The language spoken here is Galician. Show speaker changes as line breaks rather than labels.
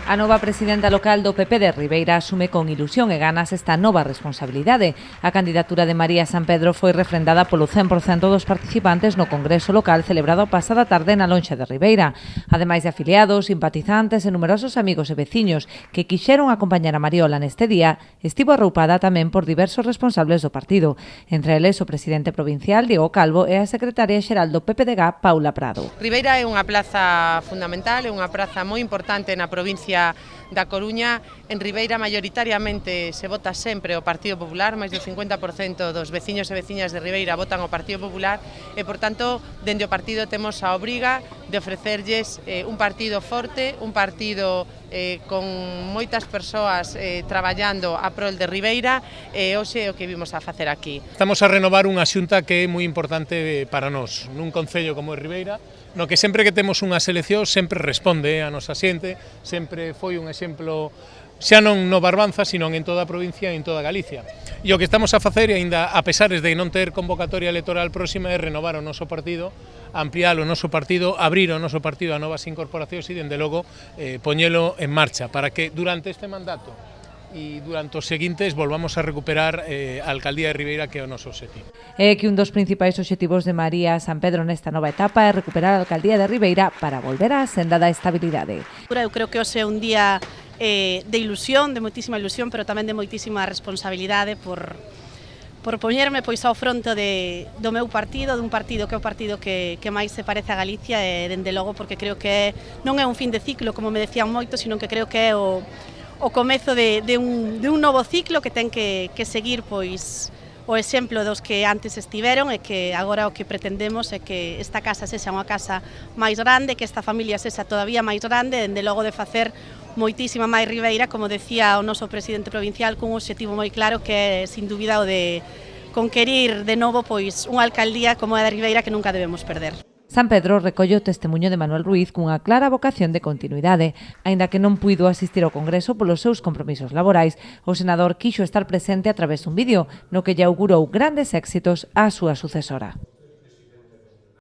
A nova presidenta local do PP de Ribeira asume con ilusión e ganas esta nova responsabilidade. A candidatura de María San Pedro foi refrendada polo 100% dos participantes no congreso local celebrado a pasada tarde na Lonxa de Ribeira. Ademais de afiliados, simpatizantes e numerosos amigos e veciños que quixeron acompañar a Mariola neste día, estivo arroupada tamén por diversos responsables do partido. Entre eles o presidente provincial, Diego Calvo, e a secretaria xeral do PPDG, Paula Prado.
Ribeira é unha plaza fundamental, é unha praza moi importante na provincia da Coruña. En Ribeira maioritariamente se vota sempre o Partido Popular, máis do 50% dos veciños e veciñas de Ribeira votan o Partido Popular e, por tanto, dende o partido temos a obriga de ofrecerlles un partido forte, un partido con moitas persoas traballando a prol de Ribeira e hoxe é o que vimos a facer aquí.
Estamos a renovar unha xunta que é moi importante para nós, nun concello como é Ribeira, no que sempre que temos unha selección sempre responde a nosa xente, sempre foi un exemplo xa non no Barbanza, sino en toda a provincia e en toda Galicia. E o que estamos a facer, aínda a pesares de non ter convocatoria electoral próxima, é renovar o noso partido, ampliar o noso partido, abrir o noso partido a novas incorporacións e, dende logo, poñelo en marcha para que durante este mandato e durante os seguintes volvamos a recuperar a Alcaldía de Ribeira, que é o noso objetivo.
É que un dos principais obxectivos de María San Pedro nesta nova etapa é recuperar a Alcaldía de Ribeira para volver á senda da estabilidade.
Eu creo que hoxe é un día de ilusión, de moitísima ilusión, pero tamén de moitísima responsabilidade por poñerme pois ao fronte do meu partido, dun partido que é o partido que máis se parece a Galicia e, dende logo, porque creo que non é un fin de ciclo, como me decían moitos, sino que creo que é o comezo de un novo ciclo que ten que seguir pois o exemplo dos que antes estiveron e que agora o que pretendemos é que esta casa sexa unha casa máis grande, que esta familia sexa todavía máis grande, dende logo de facer moitísima máis Ribeira, como decía o noso presidente provincial, cun obxectivo moi claro que é, sin dúbida, o de conquerir de novo pois unha alcaldía como a da Ribeira que nunca debemos perder.
San Pedro recolle o testemunho de Manuel Ruiz cunha clara vocación de continuidade. Aínda que non puido asistir ao Congreso polos seus compromisos laborais, o senador quixo estar presente a través dun vídeo, no que lle augurou grandes éxitos á súa sucesora.